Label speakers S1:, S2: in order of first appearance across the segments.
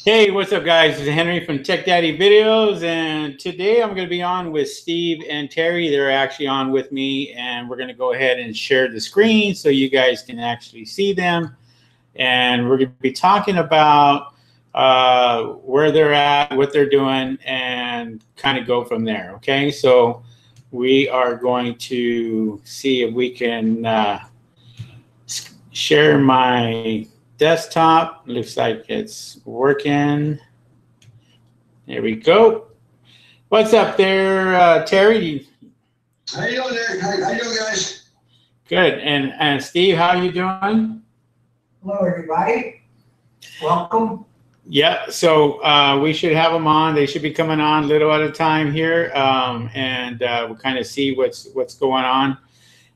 S1: Hey, what's up, guys? This is Henry from Tech Daddy Videos, and today I'm going to be on with Steve and Terry. They're actually on with me, and we're going to go ahead and share the screen so you guys can actually see them. And we're going to be talking about where they're at, what they're doing, and kind of go from there. Okay, so we are going to see if we can share my desktop. Looks like it's working. There we go. What's up there, Terry?
S2: How you doing there? How you doing, guys?
S1: Good. And Steve, how you doing?
S3: Hello, everybody. Welcome.
S1: Yeah. So we should have them on. They should be coming on a little at a time here, and we'll kind of see what's going on.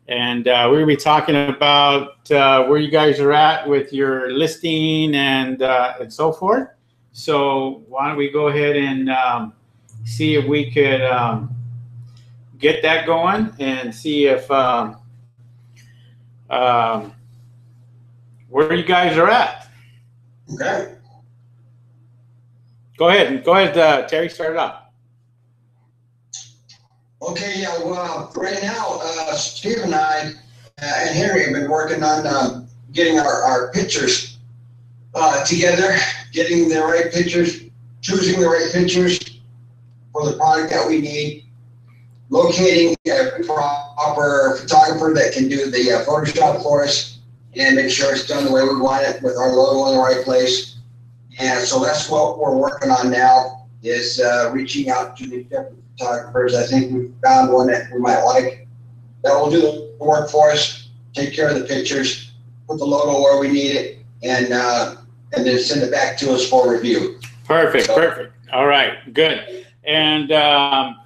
S1: And we're going to be talking about where you guys are at with your listing and so forth. So why don't we go ahead and see if we could get that going and see if where you guys are at.
S2: Okay.
S1: Go ahead, Terry, start it off.
S2: Okay, yeah, well, right now, Steve and I and Henry have been working on getting our pictures together, getting the right pictures, choosing the right pictures for the product that we need, locating a proper photographer that can do the Photoshop for us and make sure it's done the way we want it with our logo in the right place. And so that's what we're working on now, is reaching out to the different photographers. I think we've found one that we might like, that will do the work for us, take care of the pictures, put the logo where we need it, and then send it back to us for review.
S1: Perfect. All right, good. And what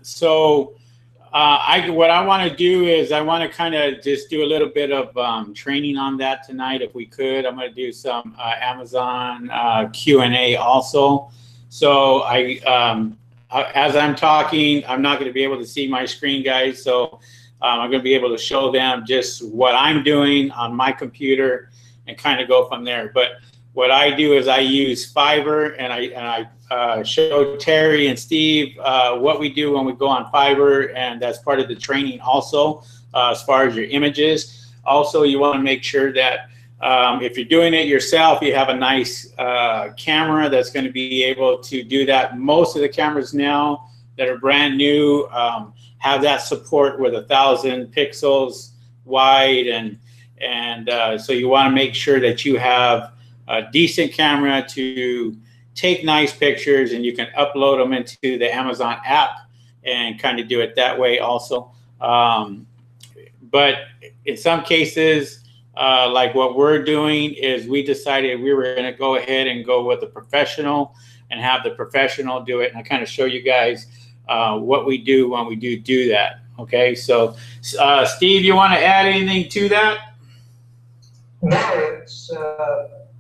S1: I want to do is I want to kind of just do a little bit of training on that tonight, if we could. I'm going to do some Amazon Q&A also. So as I'm talking, I'm not going to be able to see my screen, guys. So I'm going to be able to show them just what I'm doing on my computer and kind of go from there. But what I do is I use Fiverr, and I show Terry and Steve what we do when we go on Fiverr, and that's part of the training also, as far as your images. Also, you want to make sure that if you're doing it yourself, you have a nice camera that's going to be able to do that. Most of the cameras now that are brand new have that support with 1,000 pixels wide, and so you want to make sure that you have a decent camera to take nice pictures, and you can upload them into the Amazon app and kind of do it that way also. But in some cases, like what we're doing is we decided we were going to go ahead and go with a professional and have the professional do it. And I kind of show you guys what we do when we do that. Okay, so Steve, you want to add anything to that?
S3: No, it's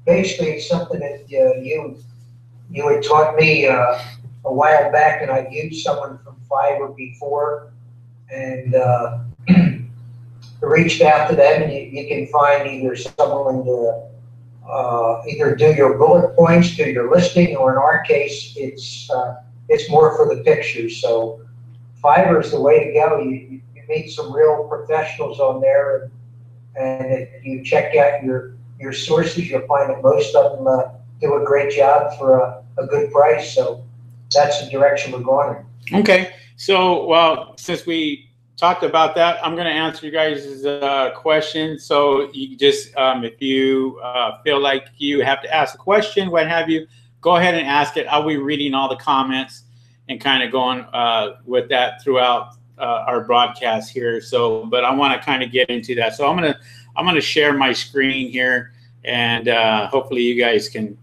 S3: basically something that you had taught me a while back, and I've used someone from Fiverr before, and reached out to them, and you can find either someone to either do your bullet points, do your listing, or in our case, it's more for the pictures. So Fiverr is the way to go. You meet some real professionals on there, and if you check out your sources, you'll find that most of them do a great job for a good price. So that's the direction we're going in.
S1: Okay. So, well, since we talked about that, I'm going to answer you guys' question. So you just, if you feel like you have to ask a question, what have you, go ahead and ask it. I'll be reading all the comments and kind of going with that throughout our broadcast here. So, but I want to kind of get into that. So I'm going to share my screen here, and hopefully you guys can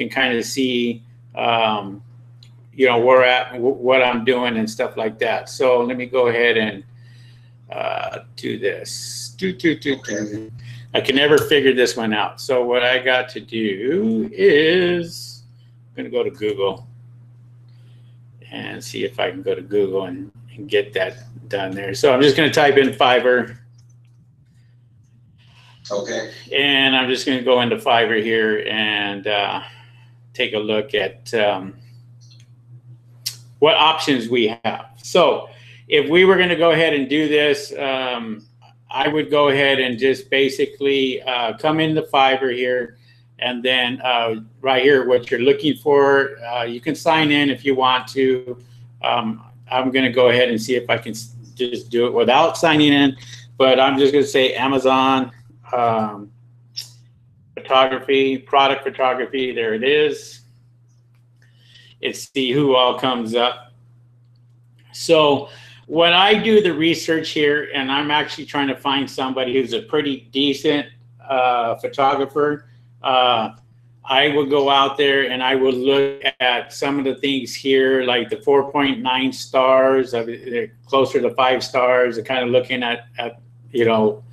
S1: kind of see, you know, where at, what I'm doing and stuff like that. So let me go ahead and do this. I can never figure this one out. So what I got to do is I'm going to go to Google and see if I can go to Google and get that done there. So I'm just going to type in Fiverr.
S2: Okay.
S1: And I'm just going to go into Fiverr here and take a look at what options we have. So if we were going to go ahead and do this, I would go ahead and just basically come in the Fiverr here, and then right here, what you're looking for, you can sign in if you want to. I'm going to go ahead and see if I can just do it without signing in, but I'm just going to say Amazon photography, product photography. There it is. It's see who all comes up. So when I do the research here, and I'm actually trying to find somebody who's a pretty decent photographer, I will go out there and I will look at some of the things here, like the 4.9 stars, they're closer to 5 stars, and kind of looking at you know,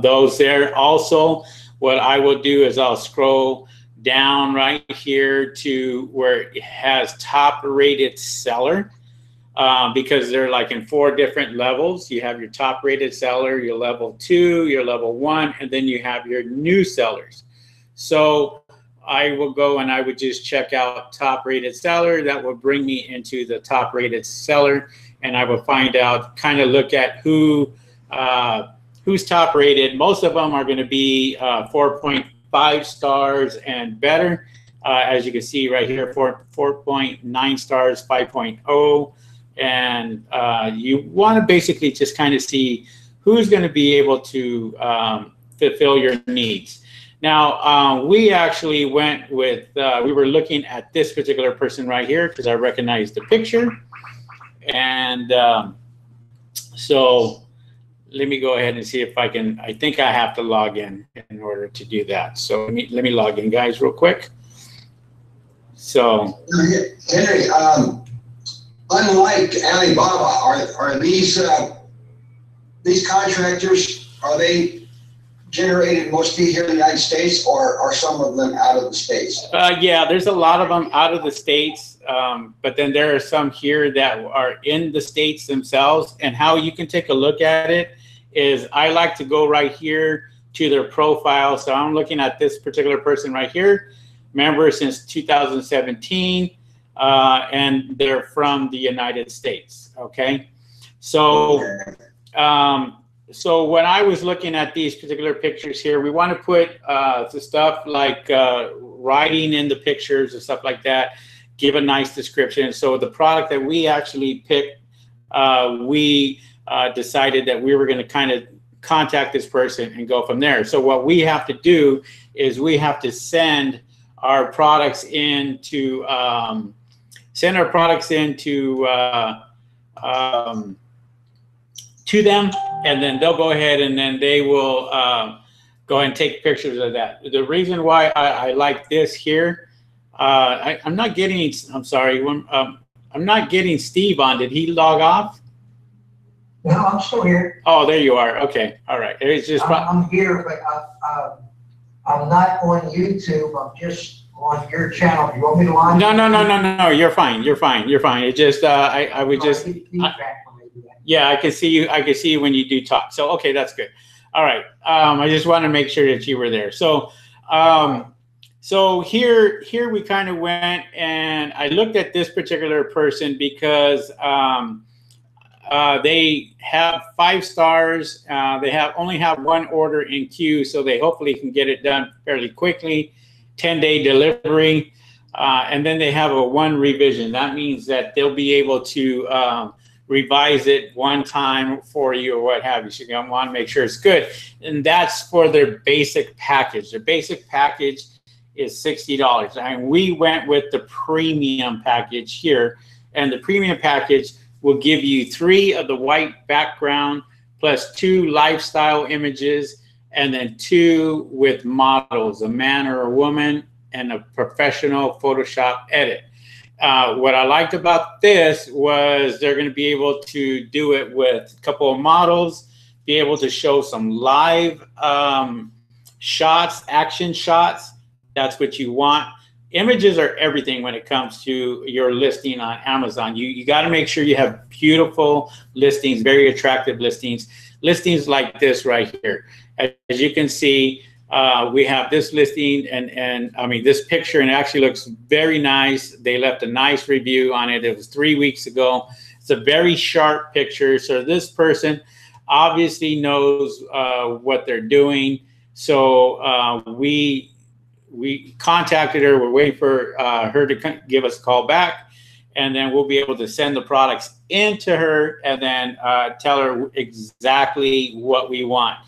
S1: those there. Also, what I will do is I'll scroll down right here to where it has top rated seller, because they're like in 4 different levels. You have your top rated seller, your level 2, your level 1, and then you have your new sellers. So I will go and I would just check out top rated seller. That will bring me into the top rated seller, and I will find out, kind of look at who's top rated. Most of them are going to be 4.5 stars and better. As you can see right here, 4.9 stars, 5.0. And you want to basically just kind of see who's going to be able to fulfill your needs. Now, we actually went with, we were looking at this particular person right here because I recognized the picture. And so let me go ahead and see if I can, I think I have to log in order to do that. So let me log in, guys, real quick. So
S2: Henry, unlike Alibaba, are these contractors, are they generated mostly here in the United States, or are some of them out of the States?
S1: Yeah, there's a lot of them out of the States, but then there are some here that are in the States themselves. And how you can take a look at it is I like to go right here to their profile. So I'm looking at this particular person right here, member since 2017, and they're from the United States, okay? So, so when I was looking at these particular pictures here, we want to put the stuff like writing in the pictures and stuff like that, give a nice description. So the product that we actually picked, we decided that we were going to kind of contact this person and go from there. So what we have to do is we have to send our products into to them, and then they'll go ahead and then they will go ahead and take pictures of that. The reason why I like this here, I'm not getting, I'm sorry, I'm not getting Steve on. Did he log off?
S3: No, I'm still here.
S1: Oh, there you are. Okay, all right. It's just
S3: I'm here, but I'm not on YouTube. I'm just on your channel. Do you want me to log?
S1: No. You're fine. You're fine. You're fine. It just I would just. Yeah, I can see you. I can see you when you do talk. So okay, that's good. All right. I just want to make sure that you were there. So, so here we kind of went, and I looked at this particular person because they have 5 stars. They only have 1 order in queue, so they hopefully can get it done fairly quickly. 10-day delivery, and then they have a 1 revision. That means that they'll be able to revise it 1 time for you or what have you. So you're gonna want to make sure it's good. And that's for their basic package. Their basic package is $60. And we went with the premium package here. And the premium package will give you 3 of the white background plus 2 lifestyle images, and then 2 with models, a man or a woman, and a professional Photoshop edit. What I liked about this was they're going to be able to do it with a couple of models, be able to show some live shots, action shots. That's what you want. Images are everything when it comes to your listing on Amazon. You got to make sure you have beautiful listings, very attractive listings, listings like this right here. As you can see, we have this listing, and I mean this picture, and it actually looks very nice. They left a nice review on it. It was 3 weeks ago. It's a very sharp picture. So this person obviously knows what they're doing. So we contacted her. We're waiting for her to give us a call back, and then we'll be able to send the products into her and then tell her exactly what we want.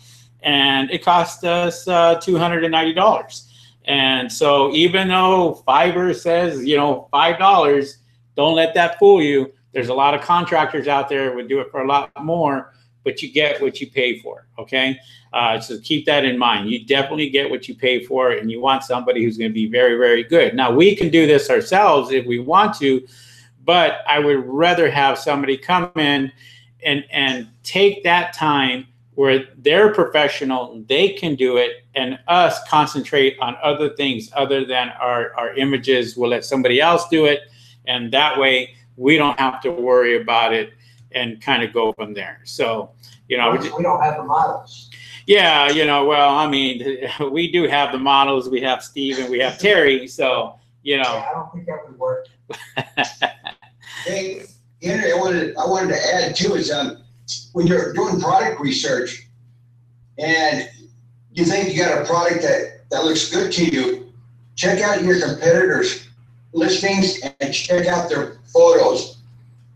S1: And it cost us $290. And so even though Fiverr says, you know, $5, don't let that fool you. There's a lot of contractors out there who would do it for a lot more, but you get what you pay for, okay? So keep that in mind. You definitely get what you pay for, and you want somebody who's going to be very, very good. Now, we can do this ourselves if we want to, but I would rather have somebody come in and take that time where they're professional, they can do it, and us concentrate on other things other than our images. We'll let somebody else do it, and that way we don't have to worry about it and kind of go from there. So, you know,
S3: we don't have the models.
S1: Yeah, you know, well, I mean, we do have the models. We have Steve and we have Terry. So, you know.
S3: Yeah, I don't think that would work.
S2: Hey, Henry, I wanted to add too is when you're doing product research and you think you got a product that looks good to you, check out your competitors' listings and check out their photos.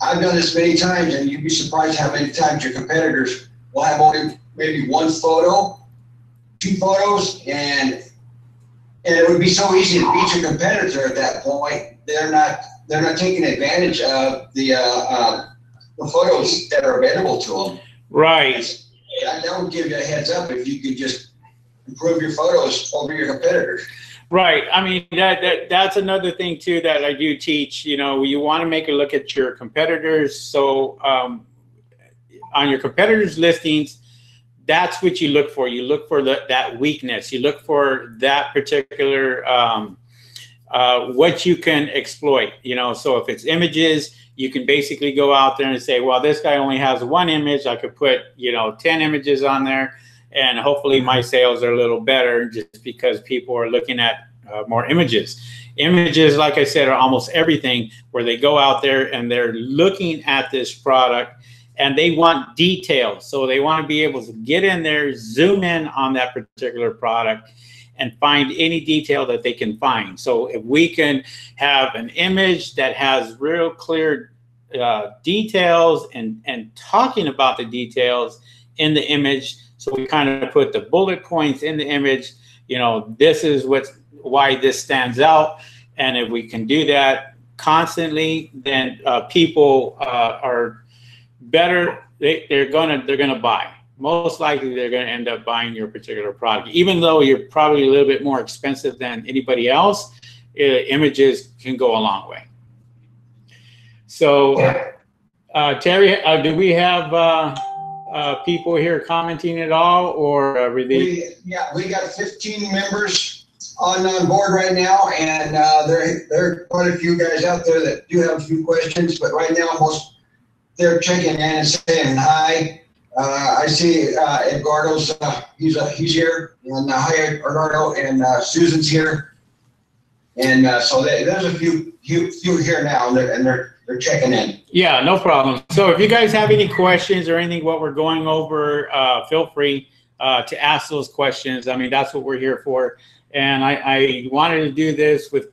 S2: I've done this many times, and you'd be surprised how many times your competitors will have only maybe one photo, 2 photos, and it would be so easy to beat your competitor at that point. They're not taking advantage of the photos that are available to them.
S1: Right.
S2: That would give you a heads up if you could just improve your photos over your competitors. Right.
S1: I mean, that's another thing too that I do teach. You know, you want to make a look at your competitors. So on your competitors' listings, that's what you look for. You look for that weakness. You look for that particular what you can exploit. You know, so if it's images, you can basically go out there and say, well, this guy only has 1 image. I could put, you know, 10 images on there, and hopefully my sales are a little better just because people are looking at more images. Images, like I said, are almost everything, where they go out there and they're looking at this product and they want details. So they want to be able to get in there, zoom in on that particular product and find any detail that they can find. So if we can have an image that has real clear details and talking about the details in the image, so we kind of put the bullet points in the image, you know, this is why this stands out. And if we can do that constantly, then people are better. They're gonna buy. Most likely, they're gonna end up buying your particular product, even though you're probably a little bit more expensive than anybody else. Images can go a long way. So, Terry, do we have people here commenting at all, or
S2: we got 15 members on board right now, and there are quite a few guys out there that do have a few questions, but right now they're checking in and saying hi. I see Edgardo's he's here, and hi Edgardo, and Susan's here, and so there's a few here now, and they're checking in.
S1: Yeah, no problem. So if you guys have any questions or anything what we're going over, feel free to ask those questions. I mean, that's what we're here for. And I wanted to do this with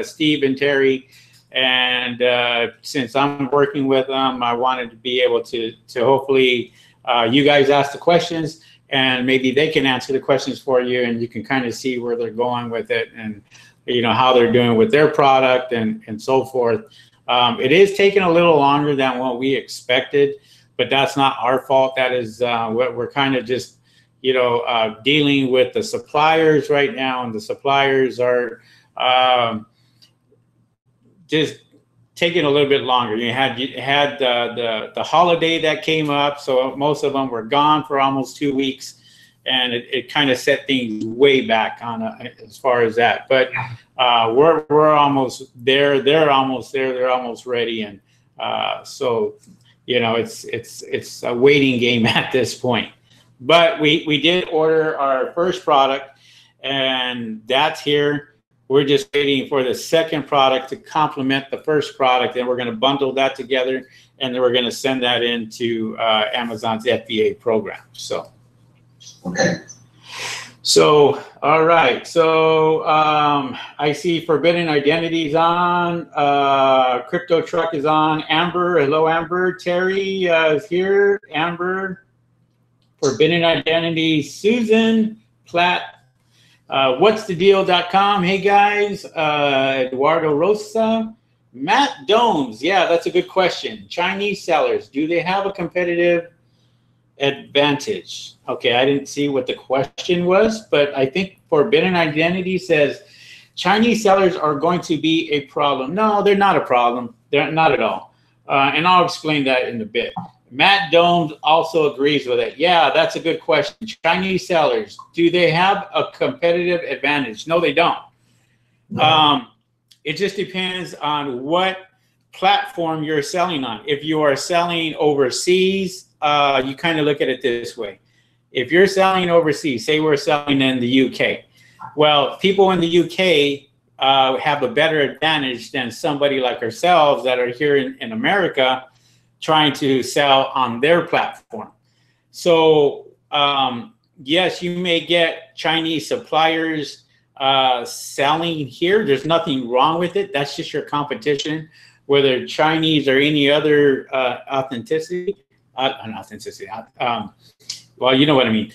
S1: Steve and Terry, and since I'm working with them, I wanted to be able to hopefully you guys ask the questions, and maybe they can answer the questions for you, and you can kind of see where they're going with it, and you know how they're doing with their product and so forth. It is taking a little longer than what we expected, but that's not our fault. That is what we're kind of just, you know, dealing with the suppliers right now, and the suppliers are just taking a little bit longer. You had the holiday that came up, so most of them were gone for almost 2 weeks, and it kind of set things way back on as far as that. But we're almost there. They're almost there. They're almost ready, and so you know it's a waiting game at this point. But we did order our first product, and that's here. We're just waiting for the second product to complement the first product, and we're going to bundle that together, and then we're going to send that into Amazon's FBA program. So,
S2: okay.
S1: So, all right. So I see Forbidden Identities on. Crypto Truck is on. Amber, hello, Amber. Terry is here. Amber. Forbidden Identities. Susan. Platt. What'sthedeal.com. Hey, guys. Eduardo Rosa. Matt Domes. Yeah, that's a good question. Chinese sellers, do they have a competitive advantage? Okay, I didn't see what the question was, but I think Forbidden Identity says Chinese sellers are going to be a problem. No, they're not a problem. They're not at all. And I'll explain that in a bit. Matt Domes also agrees with it. Yeah, that's a good question. Chinese sellers, do they have a competitive advantage? No, they don't. No. It just depends on what platform you're selling on. If you are selling overseas, you kind of look at it this way. If you're selling overseas, say we're selling in the UK, well, people in the UK have a better advantage than somebody like ourselves that are here in America trying to sell on their platform. So yes, you may get Chinese suppliers selling here. There's nothing wrong with it. That's just your competition, whether Chinese or any other authenticity. Well, you know what I mean.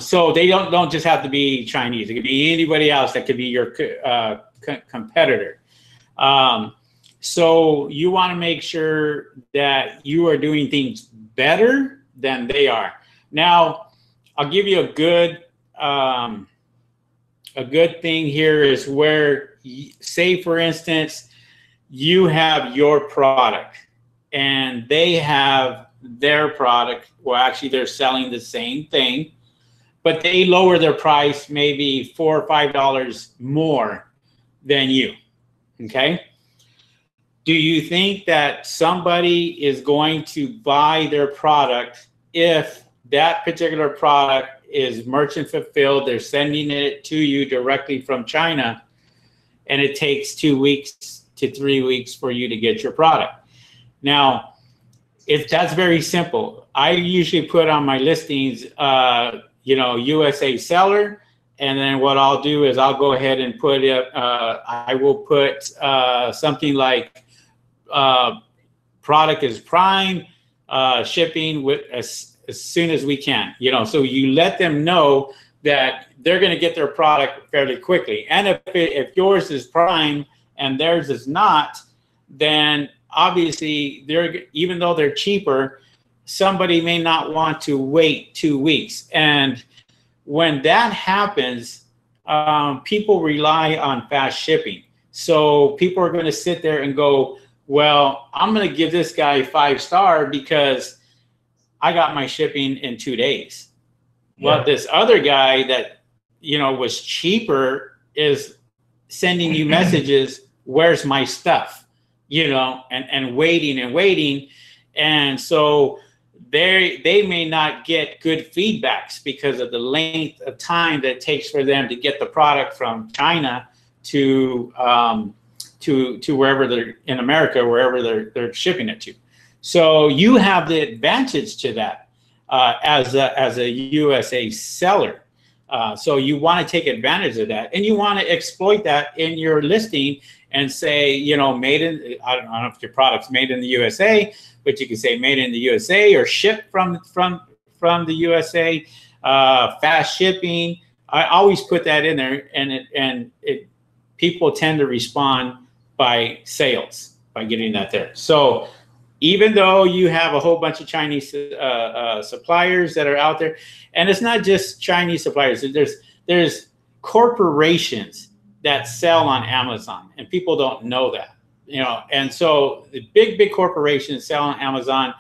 S1: So they don't just have to be Chinese. It could be anybody else that could be your competitor. So you want to make sure that you are doing things better than they are. Now, I'll give you a good thing here is where, say for instance, you have your product and they have their product. Well, actually they're selling the same thing, but they lower their price maybe $4 or $5 more than you, okay? Do you think that somebody is going to buy their product if that particular product is merchant fulfilled, they're sending it to you directly from China, and it takes 2 weeks to 3 weeks for you to get your product? Now, that's very simple. I usually put on my listings, USA seller, and then what I'll do is I'll go ahead and put it, I will put something like product is prime, shipping with as soon as we can, so you let them know that they're going to get their product fairly quickly. And if yours is prime and theirs is not, then obviously even though they're cheaper, somebody may not want to wait 2 weeks. And when that happens, people rely on fast shipping. So people are going to sit there and go, well, I'm going to give this guy 5-star because I got my shipping in 2 days. Yeah. Well, this other guy that, was cheaper is sending you messages, where's my stuff, and waiting. And so they may not get good feedbacks because of the length of time that it takes for them to get the product from China to wherever they're in America, wherever they're shipping it to. So you have the advantage to that as a USA seller. So you want to take advantage of that, and you want to exploit that in your listing and say, made in, I don't know if your product's made in the USA, but you can say made in the USA or shipped from the USA, fast shipping. I always put that in there, and people tend to respond by sales, by getting that there. So even though you have a whole bunch of Chinese suppliers that are out there, and it's not just Chinese suppliers, there's corporations that sell on Amazon, and people don't know that, and so the big corporations sell on Amazon,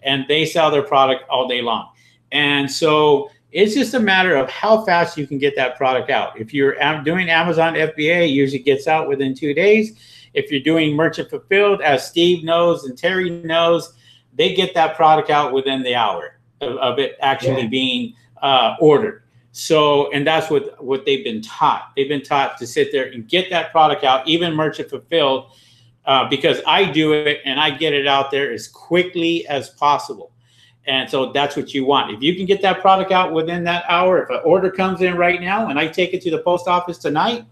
S1: and they sell their product all day long. And so it's just a matter of how fast you can get that product out. If you're doing Amazon FBA, it usually gets out within 2 days. If you're doing merchant fulfilled, as Steve knows and Terry knows, they get that product out within the hour of it actually being ordered. So, and that's what they've been taught. They've been taught to sit there and get that product out, even merchant fulfilled, because I do it and I get it out there as quickly as possible. And so that's what you want. If you can get that product out within that hour, if an order comes in right now and I take it to the post office tonight,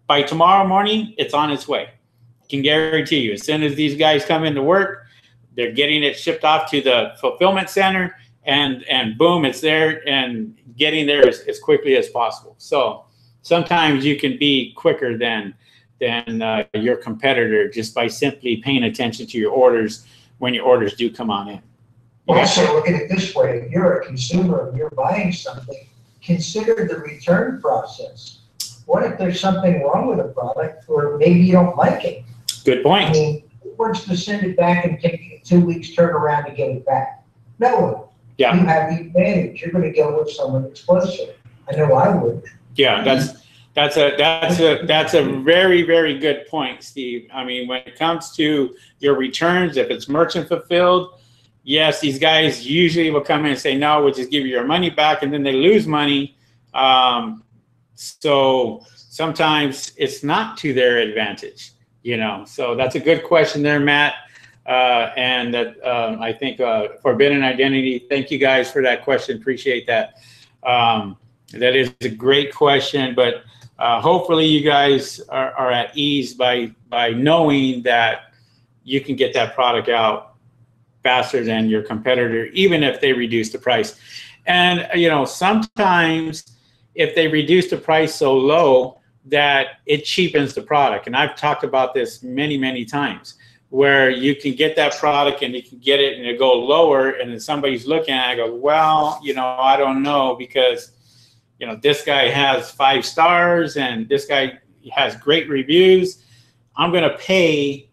S1: by tomorrow morning, it's on its way. I can guarantee you, as soon as these guys come into work, they're getting it shipped off to the fulfillment center, and boom, it's there and getting there as quickly as possible. So sometimes you can be quicker than your competitor just by simply paying attention to your orders when your orders do come on in.
S3: Also, look at it this way: if you're a consumer and you're buying something, consider the return process. What if there's something wrong with a product, or maybe you don't like it?
S1: Good point.
S3: I mean, who wants to send it back and take 2 weeks turnaround to get it back? No one.
S1: Yeah.
S3: You have the advantage. You're going to go with someone that's closer. I know I would.
S1: Yeah, that's a very, very good point, Steve. I mean, when it comes to your returns, if it's merchant fulfilled, yes, these guys usually will come in and say, no, we'll just give you your money back, and then they lose money. So sometimes it's not to their advantage, you know. So that's a good question there, Matt. And that I think Forbidden Identity, thank you guys for that question. Appreciate that. That is a great question, but hopefully you guys are at ease by knowing that you can get that product out faster than your competitor, even if they reduce the price. And, you know, sometimes if they reduce the price so low that it cheapens the product. And I've talked about this many, many times, where you can get that product and you can get it and it go lower, and then somebody's looking at it and I go, well, you know, I don't know, because, you know, this guy has 5 stars and this guy has great reviews. I'm going to pay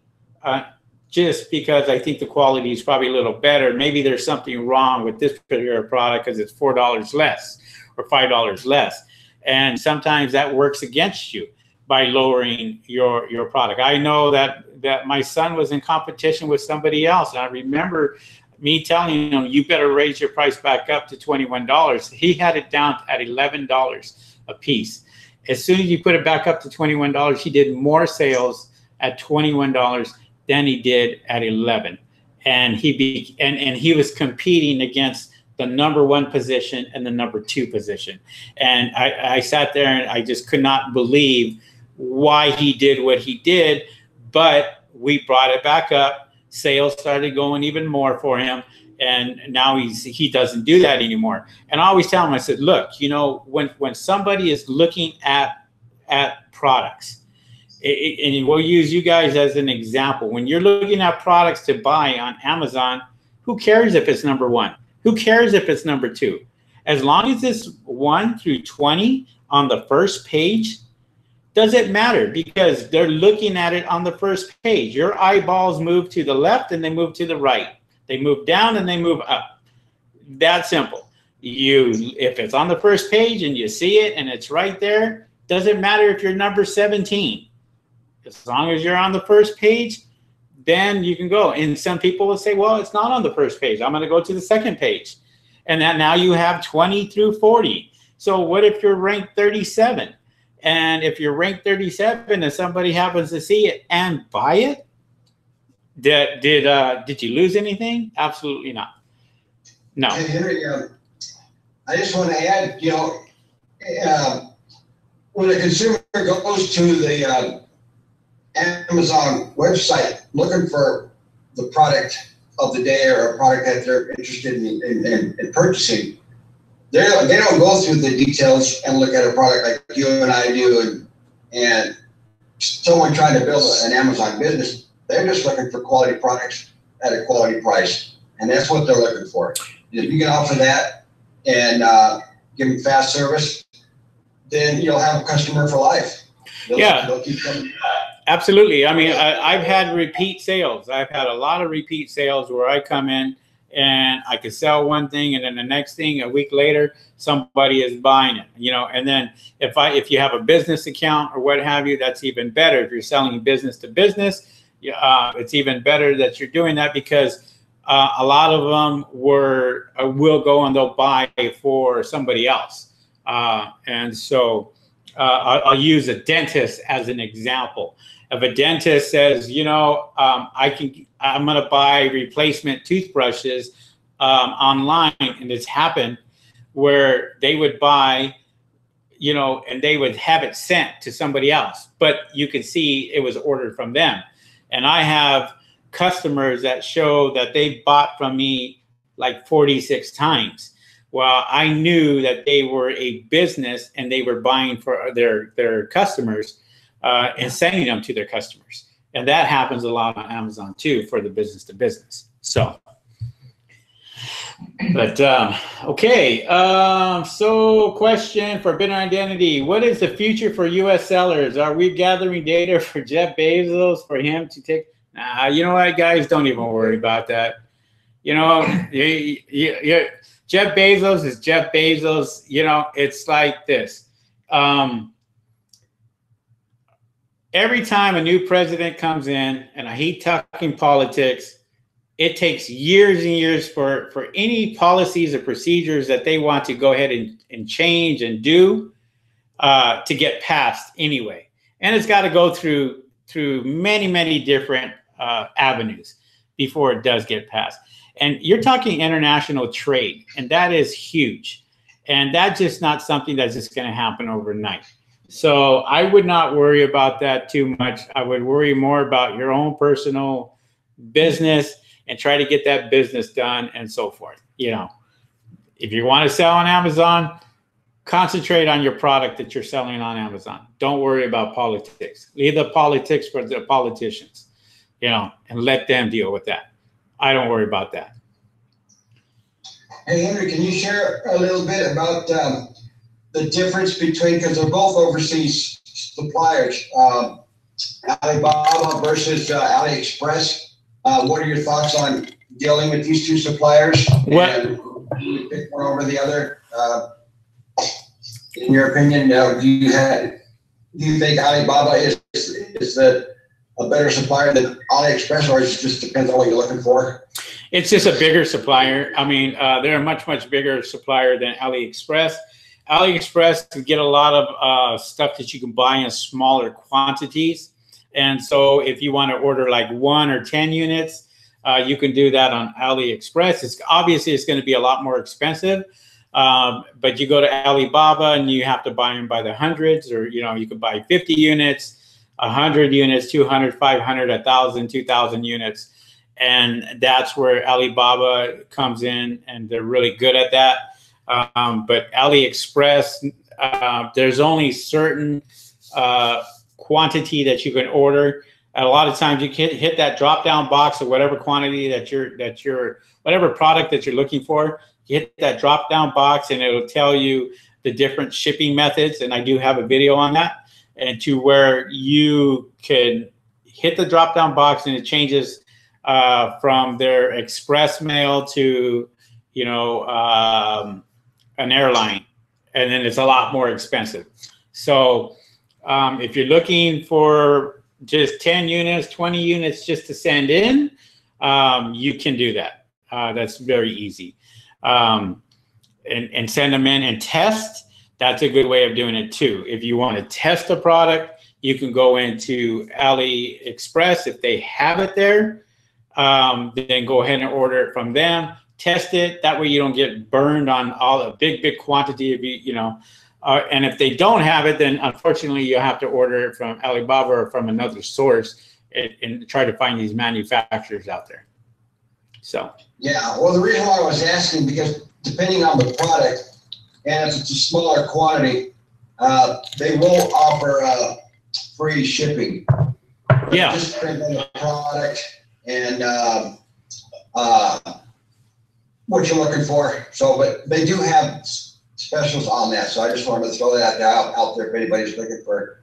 S1: just because I think the quality is probably a little better. Maybe there's something wrong with this particular product because it's $4 less or $5 less. And sometimes that works against you by lowering your product. I know that my son was in competition with somebody else, and I remember me telling him, you better raise your price back up to $21. He had it down at $11 a piece. As soon as you put it back up to $21, he did more sales at $21 than he did at $11. And he was competing against the #1 position and the #2 position. And I sat there and I just could not believe why he did what he did, but we brought it back up. Sales started going even more for him, and now he doesn't do that anymore. And I always tell him, I said, look, you know, when somebody is looking at products, and we'll use you guys as an example, when you're looking at products to buy on Amazon, who cares if it's #1? Who cares if it's #2? As long as it's 1 through 20 on the first page, doesn't matter, because they're looking at it on the first page. Your eyeballs move to the left and they move to the right. They move down and they move up. That simple. If it's on the first page and you see it and it's right there, doesn't matter if you're number 17. As long as you're on the first page, then you can go. And some people will say, well, it's not on the first page. I'm going to go to the second page. And that now you have 20 through 40. So what if you're ranked 37? And if you're ranked 37 and somebody happens to see it and buy it, did you lose anything? Absolutely not. No.
S2: And Henry, I just want to add, you know, when a consumer goes to the Amazon website looking for the product of the day or a product that they're interested in purchasing, they don't go through the details and look at a product like you and I do, and someone trying to build an Amazon business. They're just looking for quality products at a quality price, and that's what they're looking for. If you can offer that and give them fast service, then you'll have a customer for life. They'll keep coming.
S1: Absolutely. I mean, I've had repeat sales. I've had a lot of repeat sales where I come in and I could sell one thing, and then the next thing, a week later, somebody is buying it, you know. And then if you have a business account or what have you, that's even better. If you're selling business to business, it's even better that you're doing that, because a lot of them will go and they'll buy for somebody else. And so I'll use a dentist as an example. If a dentist says, you know, I'm going to buy replacement toothbrushes online, and it's happened where they would buy, you know, and they would have it sent to somebody else, but you could see it was ordered from them. And I have customers that show that they bought from me like 46 times. Well, I knew that they were a business and they were buying for their customers and sending them to their customers. And that happens a lot on Amazon too, for the business to business. So, but okay. So question for Forbidden Identity. What is the future for US sellers? Are we gathering data for Jeff Bezos for him to take? Nah, you know what, guys, don't even worry about that. You know, Jeff Bezos is Jeff Bezos. You know, it's like this. Every time a new president comes in, and I hate talking politics, it takes years and years for any policies or procedures that they want to go ahead and change and do to get passed anyway. And it's got to go through many, many different avenues before it does get passed. And you're talking international trade, and that is huge. And that's just not something that's just going to happen overnight. So I would not worry about that too much. I would worry more about your own personal business and try to get that business done and so forth. You know, if you want to sell on Amazon, concentrate on your product that you're selling on Amazon. Don't worry about politics. Leave the politics for the politicians, you know, and let them deal with that. I don't worry about that.
S2: Hey, Henry, can you share a little bit about the difference between, because they're both overseas suppliers, Alibaba versus Aliexpress? What are your thoughts on dealing with these two suppliers? And you pick one over the other? In your opinion, do you think Alibaba is a better supplier than AliExpress, or it just depends on what you're looking for?
S1: It's just a bigger supplier. I mean, they're a much, much bigger supplier than AliExpress. AliExpress can get a lot of stuff that you can buy in smaller quantities. And so if you want to order like 1 or 10 units, you can do that on AliExpress. Obviously it's going to be a lot more expensive, but you go to Alibaba and you have to buy them by the hundreds, or, you know, you could buy 50 units, 100 units, 200, 500, 1,000, 2,000 units. And that's where Alibaba comes in, and they're really good at that. But AliExpress, there's only certain quantity that you can order. And a lot of times you can hit that drop down box of whatever quantity whatever product that you're looking for. You hit that drop down box and it'll tell you the different shipping methods. And I do have a video on that, and to where you can hit the drop down box and it changes from their express mail to, you know, an airline, and then it's a lot more expensive. So if you're looking for just 10 units, 20 units just to send in, you can do that. That's very easy. And send them in and test. That's a good way of doing it too. If you want to test a product, you can go into AliExpress. If they have it there, then go ahead and order it from them. Test it. That way you don't get burned on all a big quantity of, you know. And if they don't have it, then unfortunately you have to order it from Alibaba or from another source and try to find these manufacturers out there. So.
S2: Yeah, well, the reason why I was asking, because depending on the product, and if it's a smaller quantity, they will offer free shipping.
S1: Yeah.
S2: Just print on the product and what you're looking for. So, but they do have specials on that. So I just wanted to throw that out there if anybody's looking for,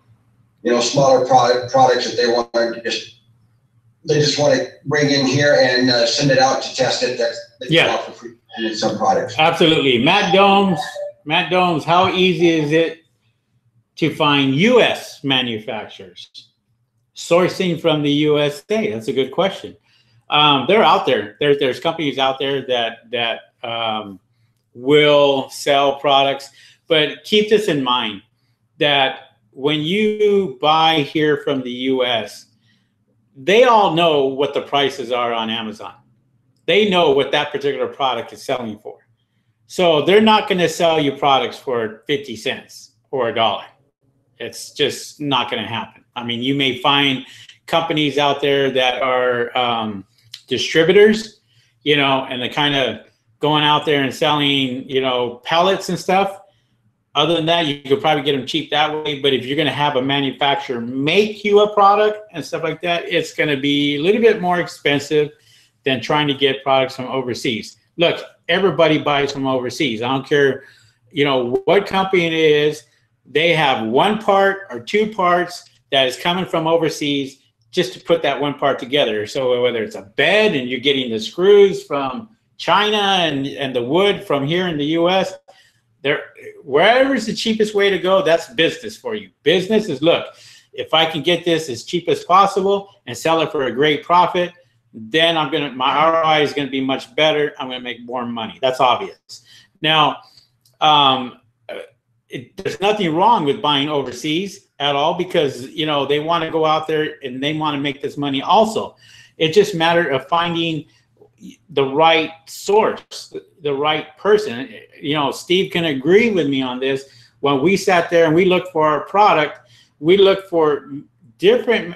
S2: you know, smaller products that they want to just want to bring in here and send it out to test it. They offer free in some products.
S1: Absolutely. Matt Domes, how easy is it to find U.S. manufacturers sourcing from the USA? That's a good question. They're out there. There's companies out there that will sell products, But keep this in mind, that when you buy here from the US, they all know what the prices are on Amazon. They know what that particular product is selling for. So they're not going to sell you products for 50 cents or $1. It's just not going to happen. I mean, you may find companies out there that are distributors, you know, and they're kind of going out there and selling, you know, pallets and stuff. Other than that, you could probably get them cheap that way. But if you're going to have a manufacturer make you a product and stuff like that, it's going to be a little bit more expensive than trying to get products from overseas. Look, everybody buys from overseas. I don't care, you know, what company it is. They have one part or two parts that is coming from overseas just to put that one part together. So whether it's a bed and you're getting the screws from China and the wood from here in the US, wherever is the cheapest way to go, that's business for you. Business is, look, if I can get this as cheap as possible and sell it for a great profit, then my ROI is going to be much better. I'm going to make more money. That's obvious. Now, there's nothing wrong with buying overseas at all, because, you know, they want to go out there and they want to make this money also. It's just a matter of finding the right source, the right person. You know, Steve can agree with me on this. When we sat there and we looked for our product, we looked for different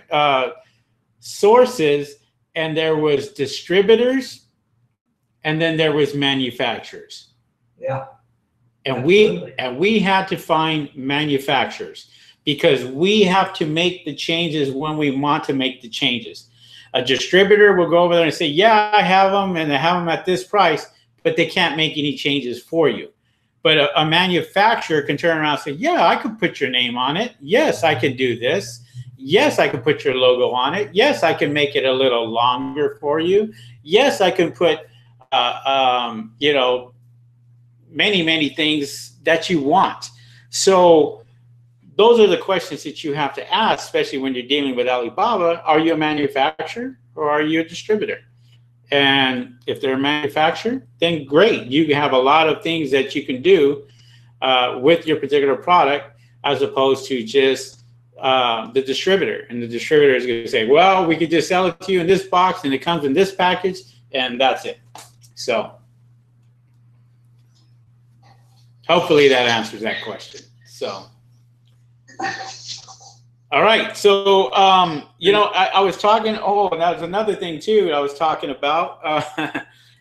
S1: sources, and there was distributors and then there was manufacturers. Yeah. And we had to find manufacturers, because we have to make the changes when we want to make the changes. A distributor will go over there and say, yeah, I have them, and I have them at this price, but they can't make any changes for you. But a manufacturer can turn around and say, yeah, I could put your name on it. Yes, I can do this. Yes, I can put your logo on it. Yes, I can make it a little longer for you. Yes, I can put, you know, many things that you want. So those are the questions that you have to ask, especially when you're dealing with Alibaba. Are you a manufacturer or are you a distributor? And if they're a manufacturer, then great. You have a lot of things that you can do with your particular product, as opposed to just the distributor. And the distributor is going to say, well, we could just sell it to you in this box and it comes in this package, and that's it. So hopefully that answers that question. So, all right. So, you know, I was talking, and that was another thing too, I was talking about,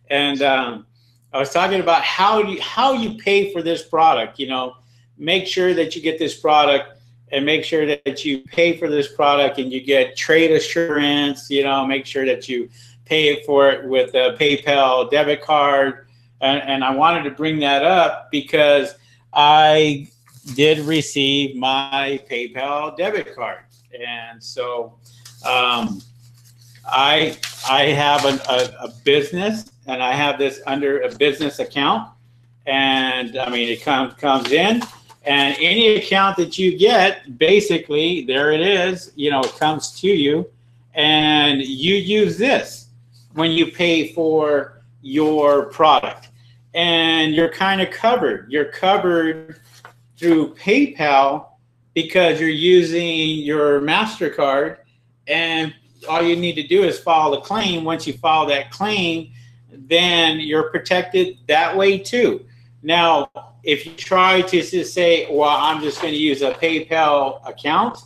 S1: and I was talking about how you pay for this product. You know, make sure that you get this product, and make sure that you pay for this product and you get trade assurance. You know, make sure that you pay for it with a PayPal debit card. And I wanted to bring that up because I did receive my PayPal debit card. And so I have a business, and I have this under a business account. And I mean, it comes in, and any account that you get, basically, there it is, you know, it comes to you, and you use this when you pay for your product. And you're kind of covered. You're covered through PayPal because you're using your MasterCard, and all you need to do is file the claim. Once you file that claim, then you're protected that way too. Now, if you try to just say, well, I'm just going to use a PayPal account,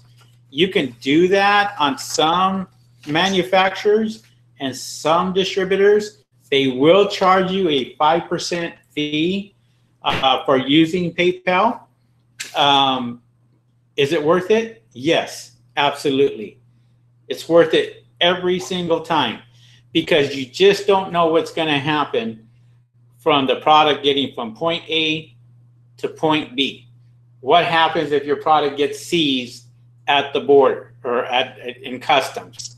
S1: you can do that on some manufacturers and some distributors. They will charge you a 5% fee for using PayPal. Is it worth it? Yes, absolutely. It's worth it every single time, because you just don't know what's going to happen from the product getting from point A to point B. What happens if your product gets seized at the border or in customs?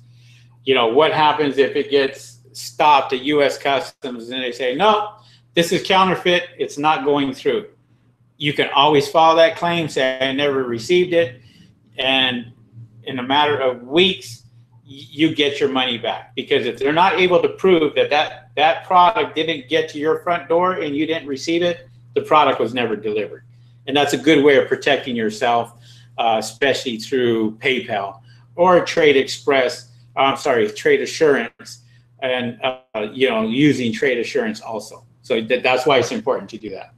S1: You know, what happens if it gets stopped at U.S. Customs and they say, no, this is counterfeit, it's not going through? You can always file that claim, say I never received it, and in a matter of weeks, you get your money back. Because if they're not able to prove that product didn't get to your front door and you didn't receive it, the product was never delivered. And that's a good way of protecting yourself, especially through PayPal or Trade Express. Trade Assurance, and using Trade Assurance also. So that's why it's important to do that.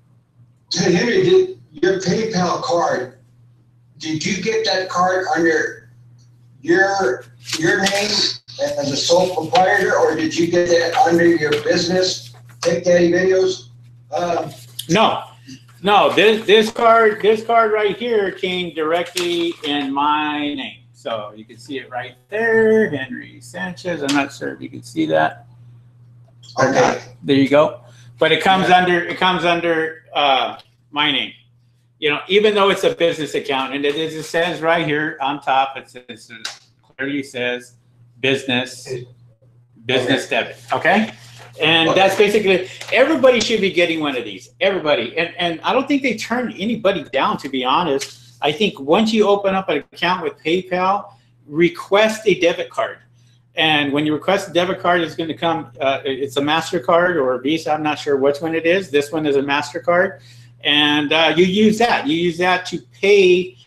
S2: So Henry, did your PayPal card, did you get that card under your name as a sole proprietor, or did you get that under your business, Tech Daddy Videos?
S1: No. This card right here came directly in my name. So you can see it right there, Henry Sanchez. I'm not sure if you can see that.
S2: Okay.
S1: There you go. But it comes under my name. Even though it's a business account, and it says right here on top, it clearly says business debit. Okay. And that's basically, everybody should be getting one of these. Everybody. And I don't think they turn anybody down, to be honest. I think once you open up an account with PayPal, request a debit card. And when you request a debit card, it's going to come, it's a MasterCard or a Visa. I'm not sure which one it is. This one is a MasterCard. And you use that. You use that to pay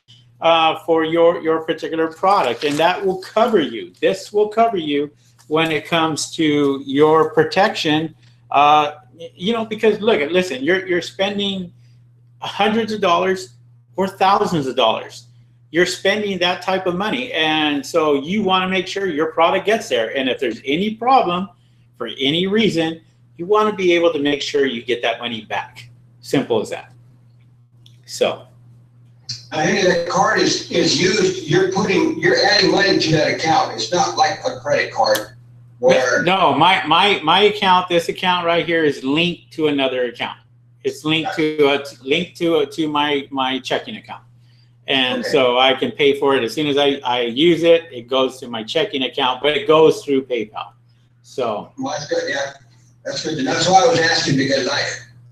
S1: for your particular product. And that will cover you. This will cover you when it comes to your protection. Because listen, you're spending hundreds of dollars or thousands of dollars. You're spending that type of money. And so you want to make sure your product gets there. And if there's any problem for any reason, you want to be able to make sure you get that money back. Simple as that. So.
S2: I think that card is used, you're adding money to that account. It's not like a credit card where.
S1: No, my account, this account right here is linked to another account. It's linked to my checking account. And so I can pay for it as soon as I use it. It goes to my checking account, but it goes through PayPal. So. Well,
S2: that's good. Yeah, that's good. And that's why I was asking, because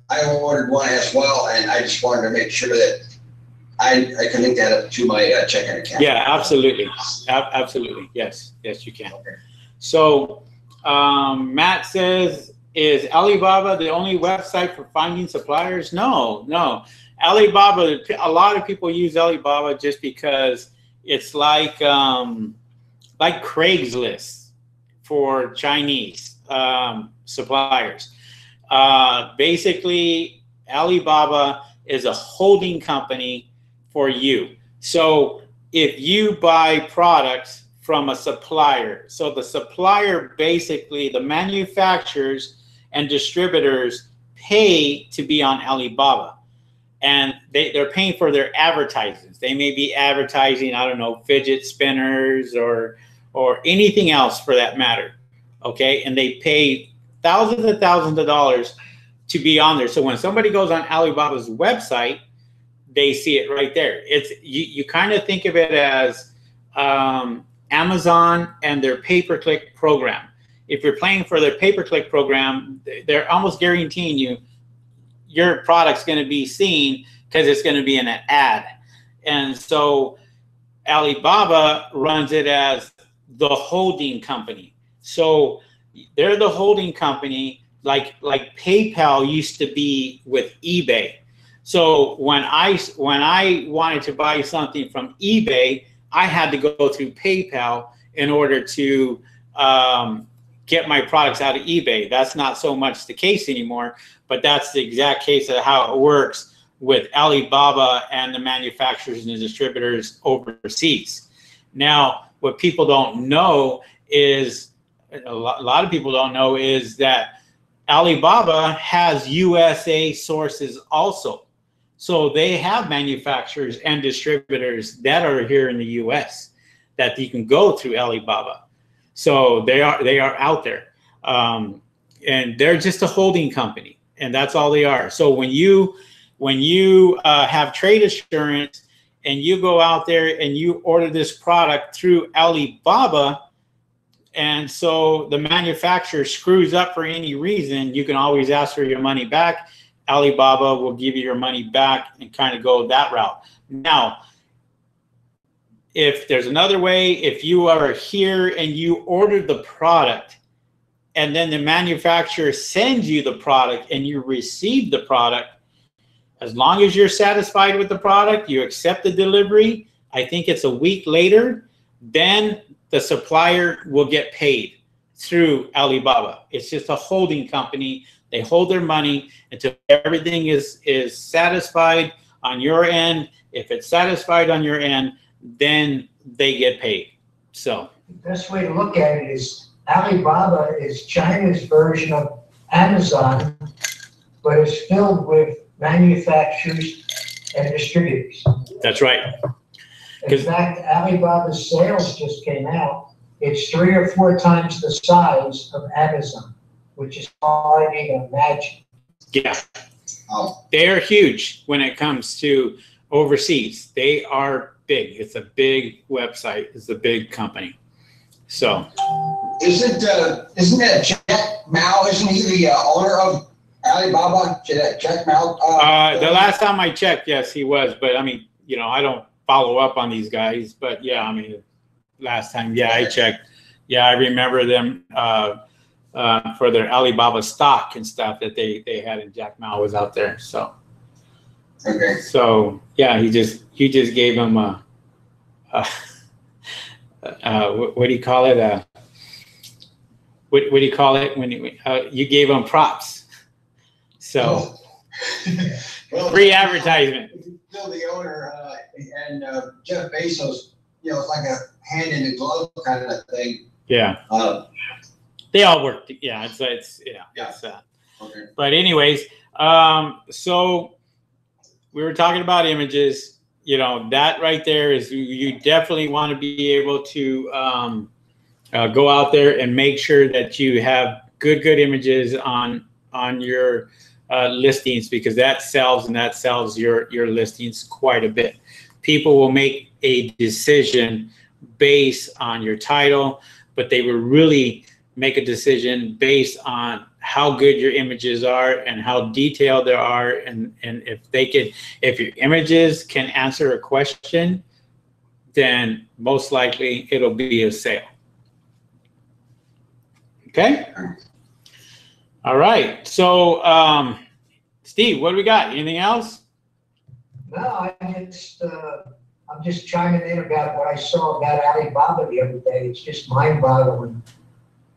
S2: I ordered one as well, and I just wanted to make sure that I can link that up to my checking account.
S1: Yeah, absolutely. Absolutely. Yes, you can. Okay. So Matt says, is Alibaba the only website for finding suppliers? No. Alibaba, a lot of people use Alibaba just because it's like Craigslist for Chinese suppliers. Basically, Alibaba is a holding company for you. So if you buy products from a supplier, so the supplier, basically the manufacturers and distributors pay to be on Alibaba. And they're paying for their advertisements. They may be advertising, I don't know, fidget spinners or anything else for that matter, okay? And they pay thousands and thousands of dollars to be on there. So when somebody goes on Alibaba's website, they see it right there. It's you kind of think of it as Amazon and their pay-per-click program. If you're paying for their pay-per-click program, they're almost guaranteeing you your product's going to be seen because it's going to be in an ad. And so Alibaba runs it as the holding company. So they're the holding company, like PayPal used to be with eBay. So when I wanted to buy something from eBay, I had to go through PayPal in order to get my products out of eBay. That's not so much the case anymore, but that's the exact case of how it works with Alibaba and the manufacturers and the distributors overseas. Now, what people don't know is, a lot of people don't know, is that Alibaba has USA sources also. So they have manufacturers and distributors that are here in the US that you can go through Alibaba. So they are out there, and they're just a holding company, and that's all they are. So when you have trade assurance and you go out there and you order this product through Alibaba, and so the manufacturer screws up for any reason, you can always ask for your money back. Alibaba will give you your money back and kind of go that route. Now, if there's another way, if you are here and you order the product and then the manufacturer sends you the product and you receive the product, As long as you're satisfied with the product, you accept the delivery. I think it's a week later, then the supplier will get paid through Alibaba. It's just a holding company. They hold their money until everything is satisfied on your end. If it's satisfied on your end, then they get paid. So
S3: the best way to look at it is Alibaba is China's version of Amazon, but it's filled with manufacturers and distributors.
S1: that's right.
S3: In fact, Alibaba's sales just came out. It's 3 or 4 times the size of Amazon, which is hard to even imagine.
S1: Yeah. They are huge when it comes to overseas. They are big. It's a big website. It's a big company. So
S2: isn't that Jack Mao? Isn't he the owner of Alibaba? Jack Mao?
S1: The last time I checked, yes, he was. But I mean, you know, I don't follow up on these guys. But yeah, I mean, last time, yeah, I checked. Yeah, I remember them for their Alibaba stock and stuff that they had, and Jack Mao was out there. So
S2: okay.
S1: So yeah, he just gave him a what do you call it? What do you call it when you gave him props? So
S2: well,
S1: free advertisement.
S2: Still the owner, and Jeff Bezos, you know, it's like a hand in the glove kind of thing.
S1: Yeah. They all work. Yeah, it's
S2: Okay.
S1: But anyways, so we were talking about images. You know, that right there is, you definitely want to be able to go out there and make sure that you have good images on your listings, because that sells your listings quite a bit. People will make a decision based on your title, but they will really make a decision based on how good your images are and how detailed they are, and if your images can answer a question, then most likely it'll be a sale. Okay. All right. So Steve, what do we got? Anything else?
S3: No, I'm just chiming in about what I saw about Alibaba the other day. It's just mind-boggling,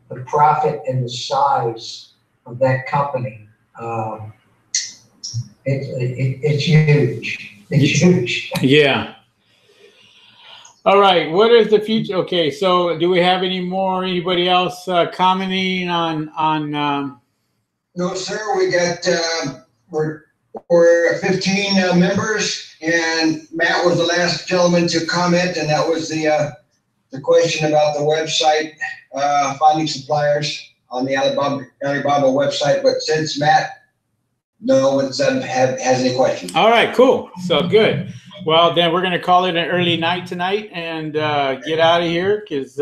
S3: the profit and the size of that company. It's huge. It's huge.
S1: Yeah. All right. What is the future? Okay. So do we have anybody else commenting on?
S2: No, sir. We got we're 15 members, and Matt was the last gentleman to comment, and that was the question about the website, finding suppliers on the Alibaba website. But since Matt, no one's has any questions.
S1: All right, cool. So good. Well, then we're going to call it an early night tonight and get out of here, because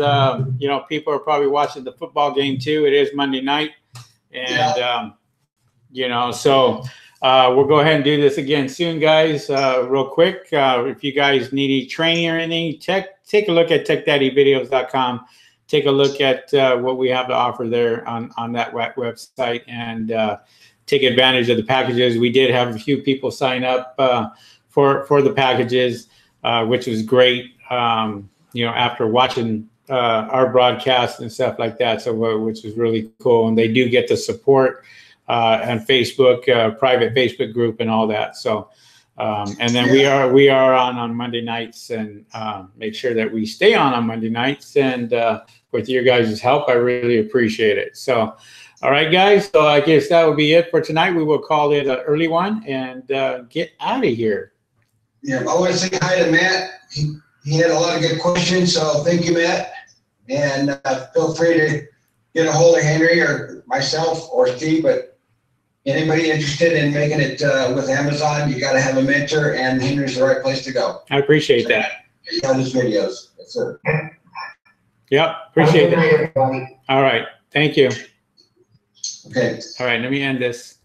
S1: you know, people are probably watching the football game too. It is Monday night, and you know, so we'll go ahead and do this again soon, guys. Real quick, if you guys need any training or anything, take a look at TechDaddyVideos.com. Take a look at what we have to offer there on that website, and take advantage of the packages. We did have a few people sign up for the packages, which was great. You know, after watching our broadcast and stuff like that, so which was really cool. And they do get the support on Facebook, private Facebook group, and all that. So, and then we are on Monday nights, and make sure that we stay on Monday nights. And with your guys' help, I really appreciate it. So, all right, guys. So I guess that will be it for tonight. We will call it an early one and get out of here.
S2: Yeah, I want to say hi to Matt. He had a lot of good questions, so thank you, Matt. And feel free to get a hold of Henry or myself or Steve. But anybody interested in making it with Amazon, you got to have a mentor, and Henry's the right place to go.
S1: I appreciate that.
S2: On his videos. Yes, sir.
S1: Yep, appreciate that. All right, thank you.
S2: Okay.
S1: All right, let me end this.